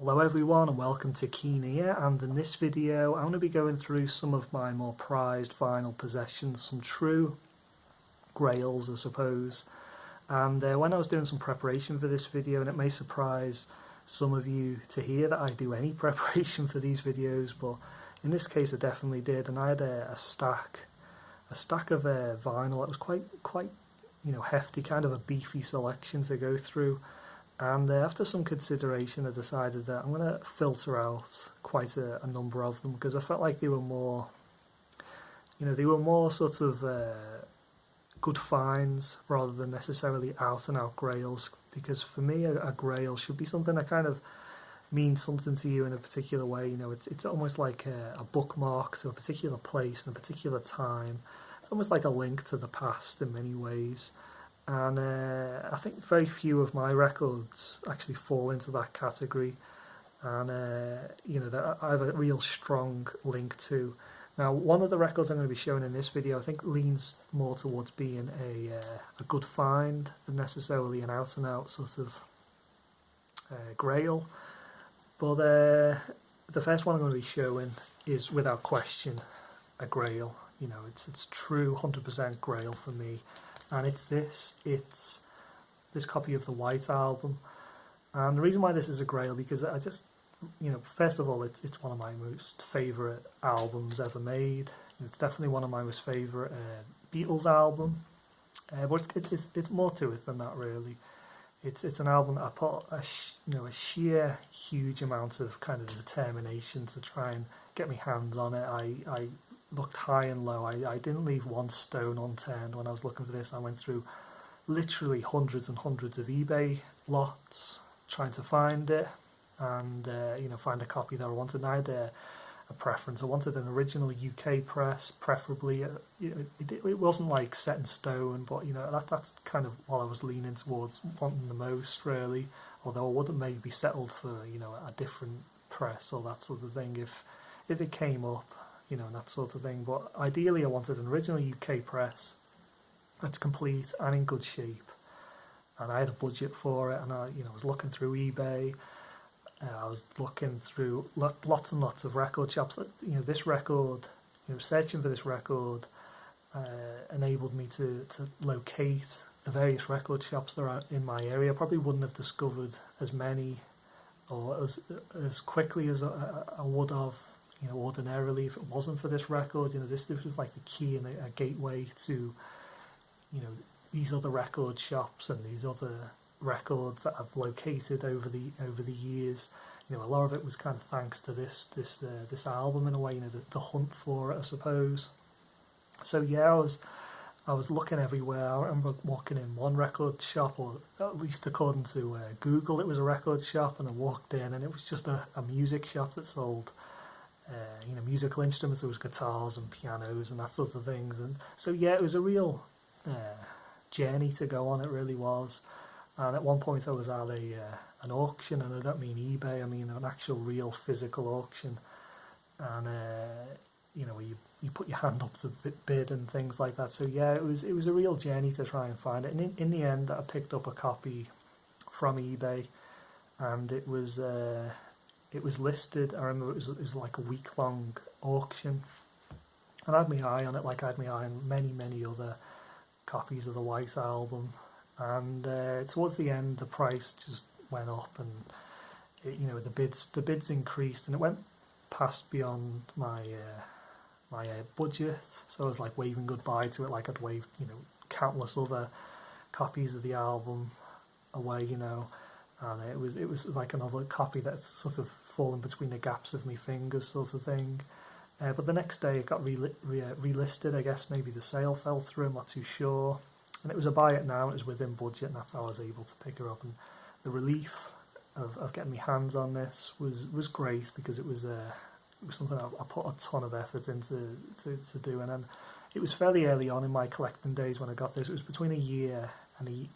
Hello everyone and welcome to Keen here, and in this video I'm going to be going through some of my more prized vinyl possessions, some true grails I suppose. And when I was doing some preparation for this video, and it may surprise some of you to hear that I do any preparation for these videos, but in this case I definitely did, and I had a stack of vinyl that was quite hefty, kind of a beefy selection to go through. And after some consideration, I decided that I'm going to filter out quite a number of them, because I felt like they were more, sort of good finds rather than necessarily out and out grails. Because for me, a grail should be something that kind of means something to you in a particular way. It's almost like a bookmark to a particular place and a particular time. It's almost like a link to the past in many ways. And I think very few of my records actually fall into that category, and that I have a real strong link to. Now, one of the records I'm going to be showing in this video, I think, leans more towards being a good find than necessarily an out and out sort of grail. But the first one I'm going to be showing is without question a grail. It's true 100% grail for me. And it's this copy of the White Album. And the reason why this is a grail, because I just, first of all, it's one of my most favourite albums ever made. It's definitely one of my most favourite Beatles album. But it's more to it than that, really. It's an album that I put a sheer huge amount of kind of determination to try and get my hands on it. I looked high and low. I didn't leave one stone unturned when I was looking for this. I went through literally hundreds and hundreds of eBay lots trying to find it, and find a copy that I wanted. And I had a preference. I wanted an original UK press, preferably. It wasn't like set in stone, but that's kind of what I was leaning towards wanting the most, really. Although I would have maybe settled for a different press or that sort of thing if it came up. And that sort of thing. But ideally I wanted an original UK press that's complete and in good shape. And I had a budget for it, and I was looking through eBay. I was looking through lots and lots of record shops. This record, searching for this record enabled me to locate the various record shops that are in my area. I probably wouldn't have discovered as many or as quickly as I would have ordinarily if it wasn't for this record. This was like the key and a gateway to these other record shops and these other records that I've located over the years. A lot of it was kind of thanks to this album in a way. The hunt for it, I suppose. So yeah, I was looking everywhere. I remember walking in one record shop, or at least according to Google, it was a record shop, and I walked in and it was just a music shop that sold musical instruments. There was guitars and pianos and that sort of things. And so yeah, it was a real journey to go on. It really was. And at one point I was at an auction, and I don't mean eBay, I mean an actual real physical auction. And where you put your hand up to bid and things like that. So yeah, it was a real journey to try and find it. And in the end, I picked up a copy from eBay, and it was listed. I remember it was like a week-long auction, and I had my eye on it, like I had my eye on many other copies of the White Album. And towards the end, the price just went up, and the bids increased, and it went past beyond my budget. So I was like waving goodbye to it, like I'd waved countless other copies of the album away, and it was like another copy that's sort of fallen between the gaps of my fingers, sort of thing. But the next day it got relisted. I guess maybe the sale fell through, I'm not too sure. And it was a buy it now, it was within budget, and that's how I was able to pick her up. And the relief of getting my hands on this was great, because it was something I put a ton of effort into to do. And then it was fairly early on in my collecting days when I got this. It was between a year and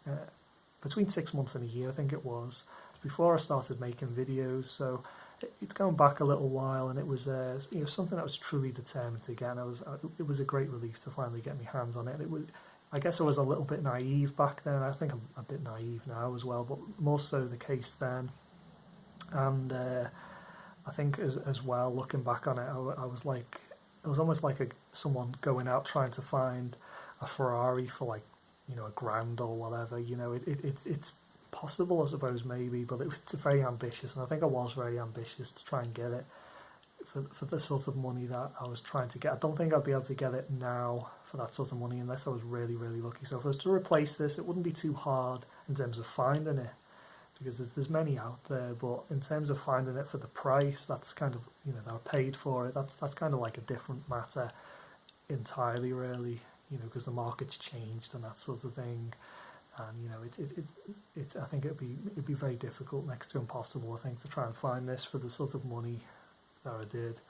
between 6 months and a year, I think it was, before I started making videos. So it's going back a little while, and it was something I was truly determined to get. And it was a great relief to finally get my hands on it. And I guess I was a little bit naive back then. I think I'm a bit naive now as well, but more so the case then. And I think as well, looking back on it, I was like, it was almost like someone going out trying to find a Ferrari for like, a grand or whatever. It's possible, I suppose, maybe, but it was very ambitious, and I think I was very ambitious to try and get it for the sort of money that I was trying to get. I don't think I'd be able to get it now for that sort of money unless I was really, really lucky. So if I was to replace this, it wouldn't be too hard in terms of finding it, because there's many out there, but in terms of finding it for the price, that's kind of, that I paid for it, that's kind of like a different matter entirely, really, because the market's changed and that sort of thing. And I think it'd be very difficult, next to impossible, I think, to try and find this for the sort of money that I did.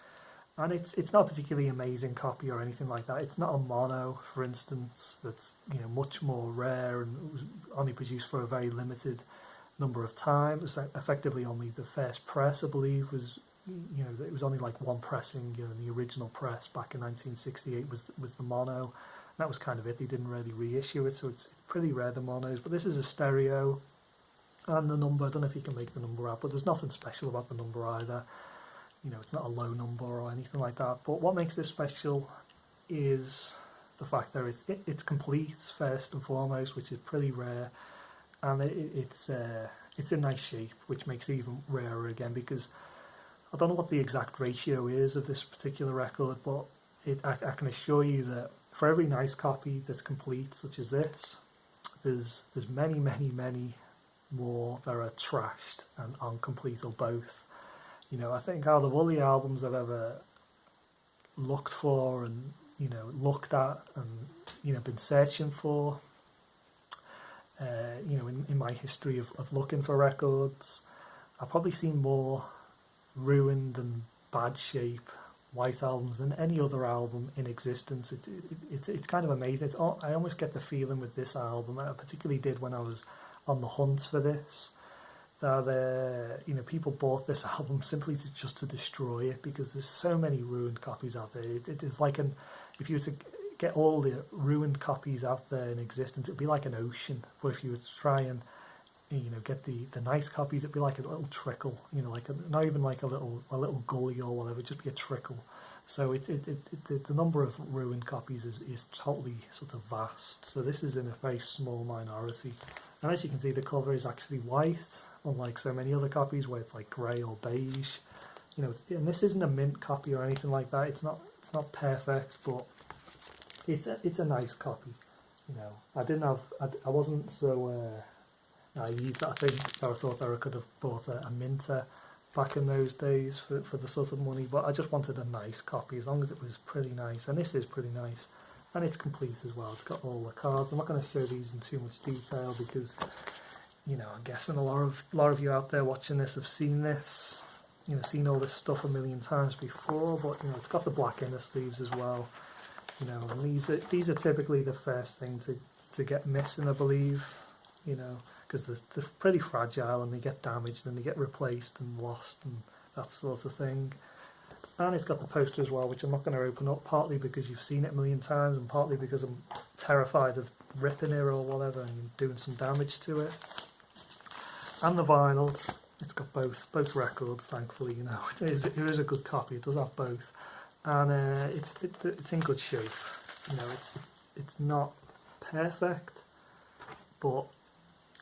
And it's not a particularly amazing copy or anything like that. It's not a mono, for instance, that's much more rare, and it was only produced for a very limited number of times. Effectively, only the first press, I believe, was it was only like one pressing. The original press back in 1968 was the mono. That was kind of it. They didn't really reissue it, so it's pretty rare, the monos. But this is a stereo, and the number, I don't know if you can make the number out, but there's nothing special about the number either. It's not a low number or anything like that. But what makes this special is the fact that it's complete, first and foremost, which is pretty rare, and it's in nice shape, which makes it even rarer again, because I don't know what the exact ratio is of this particular record, but I can assure you that for every nice copy that's complete, such as this, there's many, many, many more that are trashed and incomplete, or both. I think out of all the albums I've ever looked for and looked at and been searching for, in my history of looking for records, I've probably seen more ruined and bad shape White albums than any other album in existence. It's kind of amazing. I almost get the feeling with this album, I particularly did when I was on the hunt for this, that people bought this album simply just to destroy it, because there's so many ruined copies out there. It is like if you were to get all the ruined copies out there in existence, it'd be like an ocean. But if you were to try and get the nice copies, it'd be like a little trickle, not even like a little gully or whatever, just be a trickle. So the number of ruined copies is totally sort of vast. So this is in a very small minority. And as you can see, the cover is actually white, unlike so many other copies where it's like grey or beige. And this isn't a mint copy or anything like that. It's not perfect, but it's a nice copy. I wasn't so naive that I thought that I could have bought a minter back in those days for the sort of money, but I just wanted a nice copy, as long as it was pretty nice, and this is pretty nice, and it's complete as well. It's got all the cards. I'm not going to show these in too much detail because I'm guessing a lot of you out there watching this have seen this, seen all this stuff a million times before, but it's got the black inner sleeves as well, and these are typically the first thing to get missing, I believe, because they're pretty fragile and they get damaged and they get replaced and lost and that sort of thing. And it's got the poster as well, which I'm not going to open up, partly because you've seen it a million times and partly because I'm terrified of ripping it or whatever and doing some damage to it. And the vinyls, it's got both records, thankfully. It is a good copy. It does have both, and it's in good shape. It's not perfect, but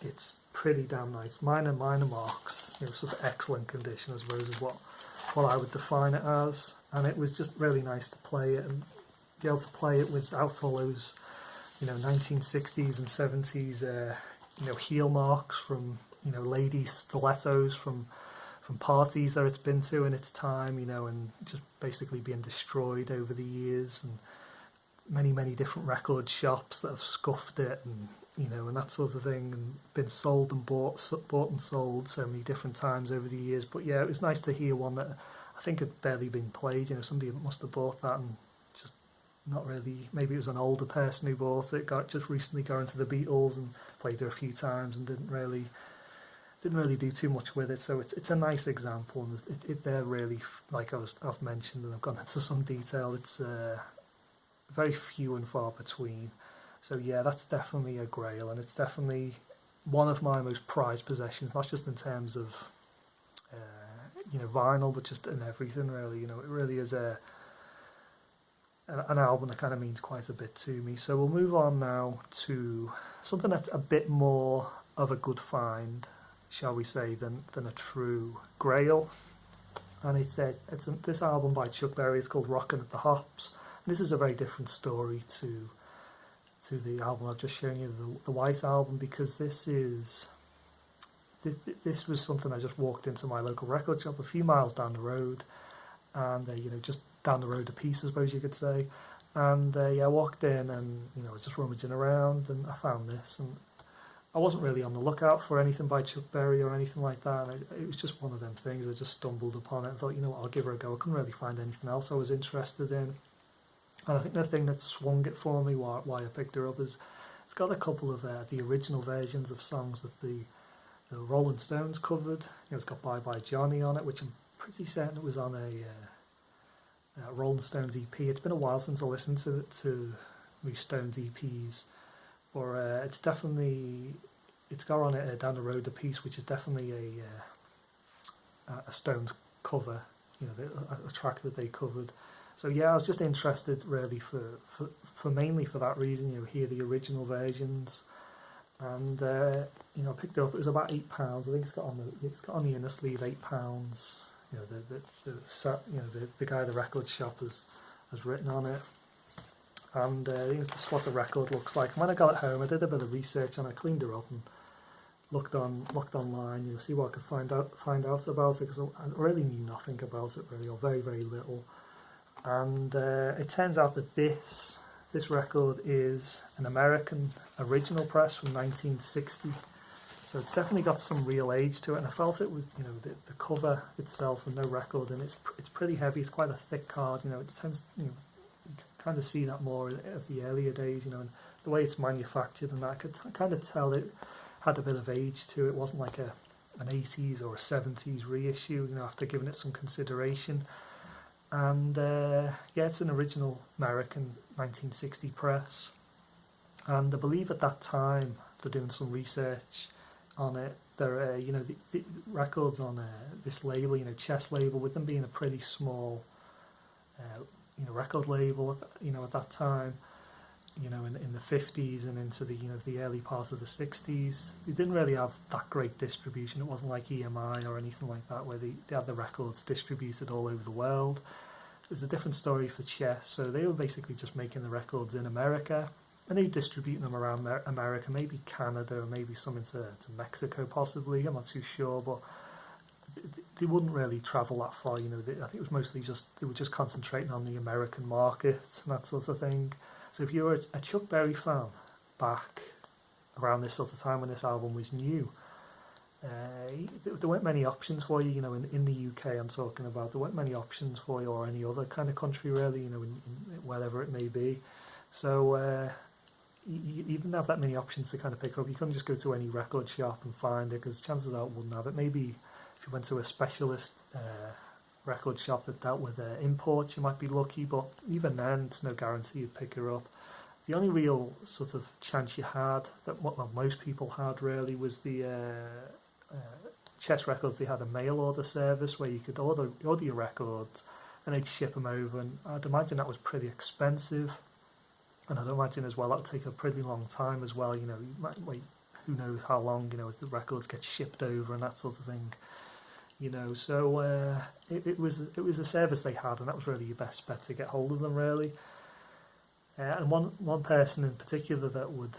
it's pretty damn nice. Minor marks, sort of excellent condition, I suppose, is what I would define it as. And it was just really nice to play it and be able to play it without all those, 1960s and 70s, heel marks from, ladies' stilettos from parties that it's been to in its time, and just basically being destroyed over the years, and many different record shops that have scuffed it and that sort of thing, and been sold and bought and sold so many different times over the years. But yeah, it was nice to hear one that I think had barely been played. Somebody must have bought that and just not really. Maybe it was an older person who bought it, just recently got into the Beatles and played it a few times and didn't really do too much with it. So it's a nice example, and they're really, like I've mentioned, and I've gone into some detail. It's very few and far between. So yeah, that's definitely a grail, and it's definitely one of my most prized possessions, not just in terms of vinyl, but just in everything really. It really is an album that kind of means quite a bit to me. So we'll move on now to something that's a bit more of a good find, shall we say, than a true grail. And this album by Chuck Berry is called Rockin' at the Hops. And this is a very different story to the album I've just shown you, the White Album, because this was something I just walked into my local record shop a few miles down the road, and just down the road a piece, I suppose you could say. And I walked in, and I was just rummaging around, and I found this, and I wasn't really on the lookout for anything by Chuck Berry or anything like that. And it was just one of them things. I just stumbled upon it and thought, I'll give her a go. I couldn't really find anything else I was interested in. And I think the thing that swung it for me, why I picked her up, is it's got a couple of the original versions of songs that the Rolling Stones covered. It's got Bye Bye Johnny on it, which I'm pretty certain it was on a Rolling Stones EP. It's been a while since I listened to these Stones EPs. Or it's got on it Down the Road a piece, which is definitely a Stones cover, a track that they covered. So I was just interested really for mainly for that reason, hear the original versions, and I picked it up. It was about £8. I think it's got on the inner sleeve £8. The guy at the record shop has written on it. And this is what the record looks like. And when I got it home, I did a bit of research and I cleaned her up and looked online, see what I could find out about it, because I really knew nothing about it really, or very, very little. And it turns out that this record is an American original press from 1960. So it's definitely got some real age to it, and I felt it was, the cover itself and no record, and it's pretty heavy. It's quite a thick card. It tends, kind of see that more of the earlier days, and the way it's manufactured, and that I could kind of tell it had a bit of age to it. It wasn't like an 80s or a 70s reissue, after giving it some consideration. And it's an original American 1960 press. And I believe at that time, after doing some research on it, there the records on this label, Chess label, with them being a pretty small record label, at that time, in the 50s and into the early part of the 60s, they didn't really have that great distribution. It wasn't like EMI or anything like that, where they had the records distributed all over the world. It was a different story for Chess. So they were basically just making the records in America, and they were distributing them around America, maybe Canada, or maybe some into Mexico possibly, I'm not too sure, but they wouldn't really travel that far, I think it was mostly they were just concentrating on the American market and that sort of thing. So if you were a Chuck Berry fan back around this sort of time when this album was new, there weren't many options for you, in the UK I'm talking about. There weren't many options for you, or any other kind of country really, in wherever it may be. So you didn't have that many options to kind of pick up. You couldn't just go to any record shop and find it, because chances are it wouldn't have it. Maybe if you went to a specialist record shop that dealt with imports, you might be lucky, but even then, it's no guarantee you'd pick her up. The only real sort of chance you had, that most people had really, was the Chess Records. They had a mail order service where you could order your records and they'd ship them over, and I'd imagine that was pretty expensive, and I'd imagine as well that would take a pretty long time as well. You might wait, who knows how long, as the records get shipped over and that sort of thing. So it was a service they had, and that was really your best bet to get hold of them, really. And one person in particular that would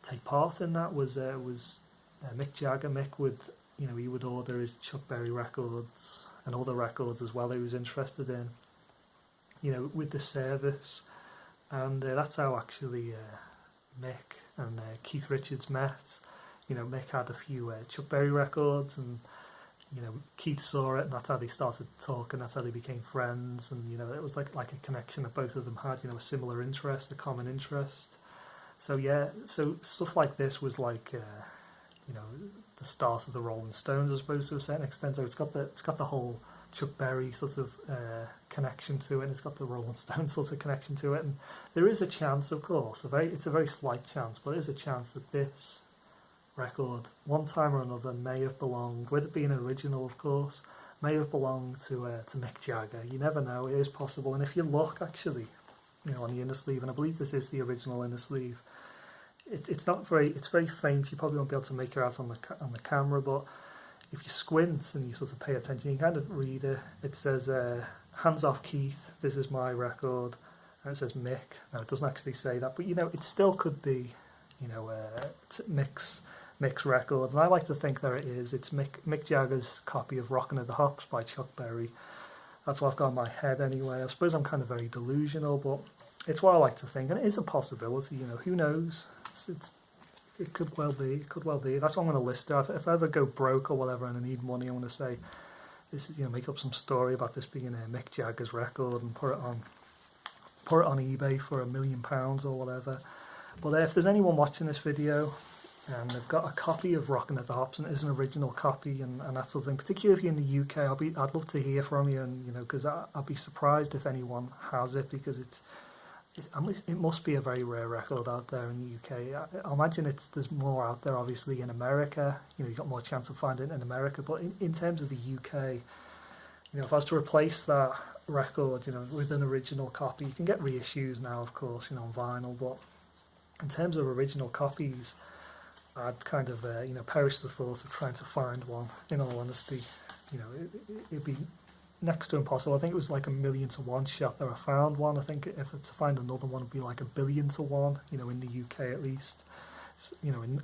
take part in that was Mick Jagger. Mick would, he would order his Chuck Berry records and other records as well he was interested in, with the service. And that's how actually Mick and Keith Richards met. Mick had a few Chuck Berry records, and Keith saw it, and that's how they started talking. That's how they became friends, and it was like a connection that both of them had. A similar interest, a common interest. So so stuff like this was like the start of the Rolling Stones, I suppose, to a certain extent. So it's got the whole Chuck Berry sort of connection to it, and it's got the Rolling Stones sort of connection to it. And there is a chance, of course, it's a very slight chance, but there is a chance that this record, one time or another, may have belonged, with it being original, of course, may have belonged to Mick Jagger. You never know; it is possible. And if you look, actually, on the inner sleeve, and I believe this is the original inner sleeve. It's not very, it's very faint. You probably won't be able to make it out on the camera, but if you squint and you sort of pay attention, you kind of read it. It says, "Hands off Keith. This is my record." And it says Mick. Now it doesn't actually say that, but it still could be, Mick's record. And I like to think that it is. It's Mick Jagger's copy of "Rockin' at the Hops" by Chuck Berry. That's what I've got in my head anyway. I suppose I'm kind of very delusional, but it's what I like to think, and it is a possibility. Who knows? It could well be. It could well be. That's what I'm going to list it. If I ever go broke or whatever and I need money, I'm going to say this is, make up some story about this being a Mick Jagger's record and put it on eBay for £1 million or whatever. But if there's anyone watching this video and they've got a copy of "Rockin' at the Hops" and it is an original copy and that sort of thing, particularly if you're in the UK, I'd love to hear from you, and because I'd be surprised if anyone has it, because it must be a very rare record out there in the UK. I imagine there's more out there, obviously, in America. You've got more chance of finding it in America. But in terms of the UK, if I was to replace that record, with an original copy, you can get reissues now, of course, on vinyl. But in terms of original copies, I'd kind of, perish the thought of trying to find one. In all honesty, it'd be next to impossible. I think it was like 1,000,000 to 1 shot that I found one. I think if to find another one would be like 1,000,000,000 to 1, in the UK at least.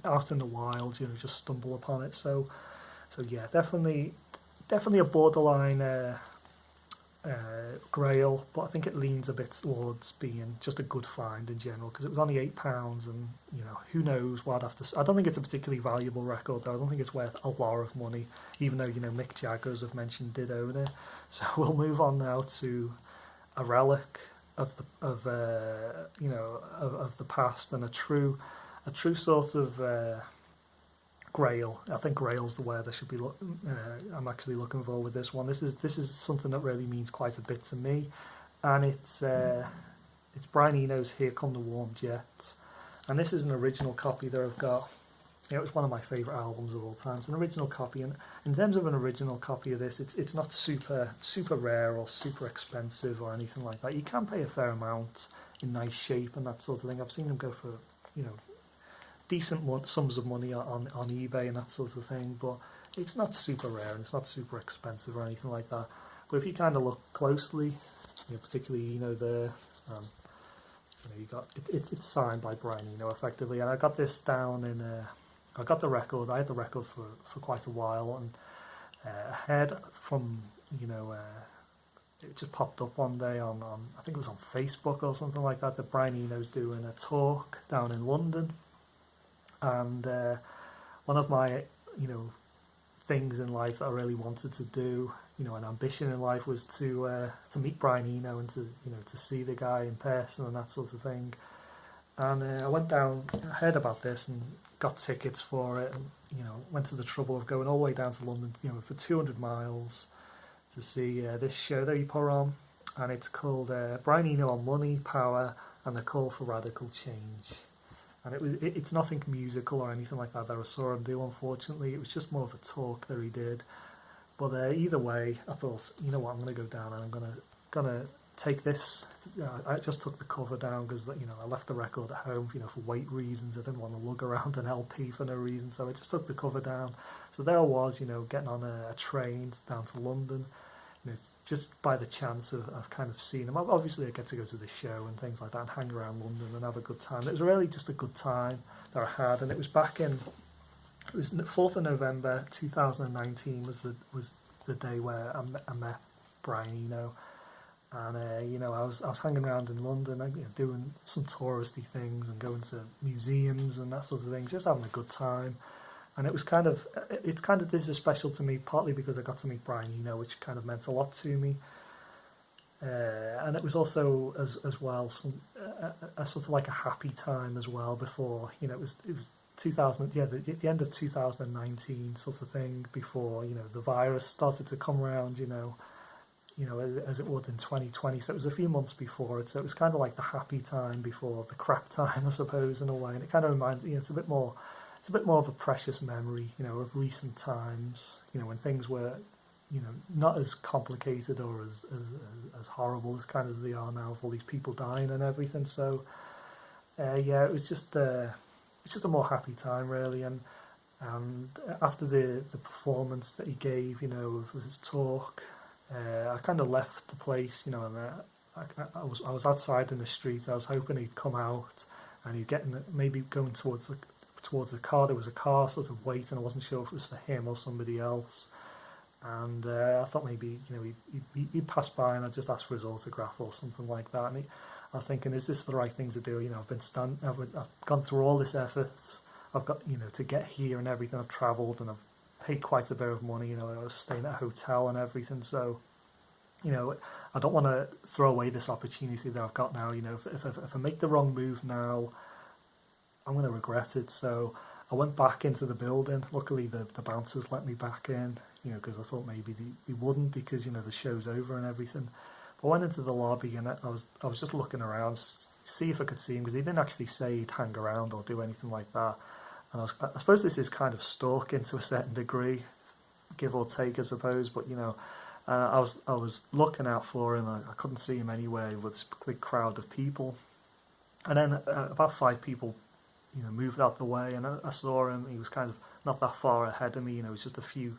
Out in the wild, just stumble upon it. So yeah, definitely a borderline Grail, but I think it leans a bit towards being just a good find in general, because it was only £8, and who knows what I'd have to. I don't think it's a particularly valuable record, though. I don't think it's worth a lot of money, even though Mick Jagger, as I've mentioned, did own it. So we'll move on now to a relic of the past, and a true sort of Grail. I think Grail's the word I should be. I'm actually looking for with this one. This is something that really means quite a bit to me, and it's Brian Eno's "Here Come the Warm Jets," and this is an original copy that I've got. It's one of my favourite albums of all time. It's an original copy, and in terms of an original copy of this, it's not super rare or super expensive or anything like that. You can pay a fair amount in nice shape and that sort of thing. I've seen them go for decent sums of money on eBay and that sort of thing, but it's not super rare and it's not super expensive or anything like that. But if you kind of look closely, particularly you got it's signed by Brian Eno effectively, and I got this down in. I got the record. I had the record for quite a while, and I heard from it just popped up one day on I think it was on Facebook or something like that Brian Eno's doing a talk down in London, and one of my things in life that I really wanted to do, an ambition in life, was to meet Brian Eno and to see the guy in person and that sort of thing. And I went down, I heard about this and got tickets for it, and went to the trouble of going all the way down to London, for 200 miles to see this show that he put on, and it's called Brian Eno on Money, Power, and the Call for Radical Change. And it's nothing musical or anything like that I saw him do, unfortunately. It was just more of a talk that he did. But either way, I thought, I'm going to go down and I'm gonna take this. I just took the cover down because I left the record at home, for weight reasons. I didn't want to lug around an LP for no reason, so I just took the cover down. So there I was, getting on a train down to London. Just by the chance of kind of seeing him. Obviously, I get to go to the show and things like that and hang around London and have a good time. It was really just a good time that I had, and it was it was the 4th of November 2019 was the day where I met Brian Eno, and I was hanging around in London, doing some touristy things and going to museums and that sort of thing, just having a good time. And it was this is special to me, partly because I got to meet Brian Eno, which kind of meant a lot to me. And it was also as well a sort of like a happy time as well. Before it was 2000, the end of 2019 sort of thing. Before the virus started to come around, as it would in 2020. So it was a few months before it. So it was kind of like the happy time before the crap time, I suppose, in a way. And it kind of reminds it's a bit more it's a bit more of a precious memory, you know, of recent times, you know, when things were, you know, not as complicated or as horrible as kind of they are now, with all these people dying and everything. So yeah, it's just a more happy time really. And after the performance that he gave, you know, of his talk, I kind of left the place, you know, and I was outside in the street. I was hoping he'd come out and he'd get in, maybe going towards the car. There was a car sort of waiting. I wasn't sure if it was for him or somebody else. And I thought maybe, you know, he'd pass by and I'd just ask for his autograph or something like that. And I was thinking, is this the right thing to do? You know, I've gone through all this effort. I've got, you know, to get here and everything. I've travelled and I've paid quite a bit of money. You know, I was staying at a hotel and everything. So, you know, I don't want to throw away this opportunity that I've got now. You know, if I make the wrong move now, I'm going to regret it. So I went back into the building. Luckily, the bouncers let me back in, you know, because I thought maybe they wouldn't, because, you know, the show's over and everything. But I went into the lobby and I was just looking around, see if I could see him, because he didn't actually say he'd hang around or do anything like that. And I suppose this is kind of stalking to a certain degree, give or take, I suppose. But, you know, I was looking out for him. I couldn't see him anywhere with this big crowd of people. And then about 5 people, you know, moved out the way, and I saw him. He was kind of not that far ahead of me. You know, he was just a few,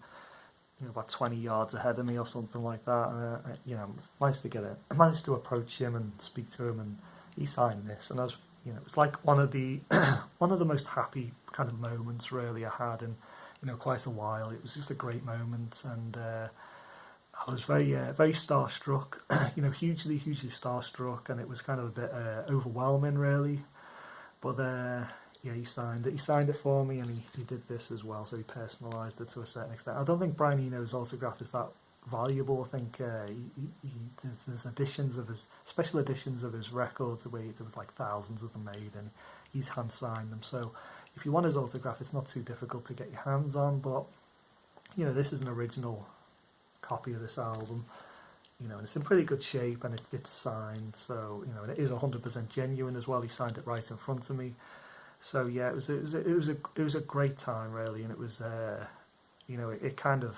you know, about 20 yards ahead of me or something like that. And you know, I managed to approach him and speak to him, and he signed this. And I was, you know, it was like one of the most happy kind of moments really I had in, you know, quite a while. It was just a great moment, and I was very starstruck. You know, hugely starstruck, and it was kind of a bit overwhelming really. But yeah, he signed it. He signed it for me, and he did this as well. So he personalised it to a certain extent. I don't think Brian Eno's autograph is that valuable. I think there's editions of his, special editions of his records where there was like thousands of them made, and he's hand signed them. So if you want his autograph, it's not too difficult to get your hands on. But you know, this is an original copy of this album. You know, and it's in pretty good shape, and it's signed. So you know, and it is 100% genuine as well. He signed it right in front of me. So yeah, it was a great time really, and it was you know, it kind of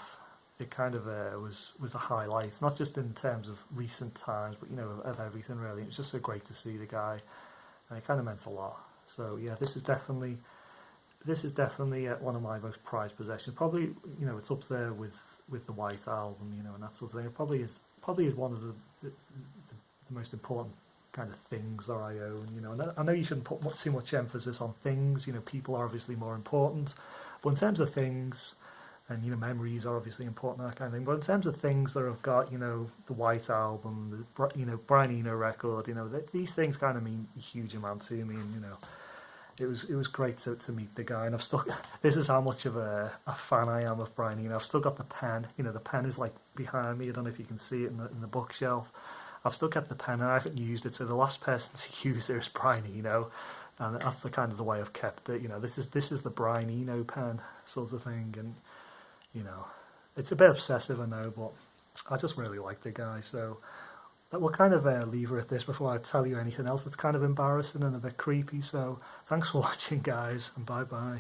was a highlight, not just in terms of recent times, but you know, of everything really. It was just so great to see the guy, and it kind of meant a lot. So yeah, this is definitely one of my most prized possessions. Probably, you know, it's up there with the White Album, you know, and that sort of thing. It probably is one of the most important kind of things that I own, you know. And I know you shouldn't put too much emphasis on things, you know, people are obviously more important, but in terms of things, and you know, memories are obviously important, that kind of thing, but in terms of things that have got, you know, the White Album, the, you know, Brian Eno record, you know, these things kind of mean a huge amount to me, and you know, it was great to meet the guy. And I've still, this is how much of a fan I am of Brian Eno. I've still got the pen, you know, the pen is like behind me. I don't know if you can see it in the bookshelf. I've still kept the pen, and I haven't used it. So the last person to use it is Brian Eno, and that's the kind of the way I've kept it. You know, this is the Brian Eno pen sort of thing, and you know, it's a bit obsessive, I know, but I just really like the guy. So we'll kind of leave her at this before I tell you anything else that's kind of embarrassing and a bit creepy. So thanks for watching, guys, and bye bye.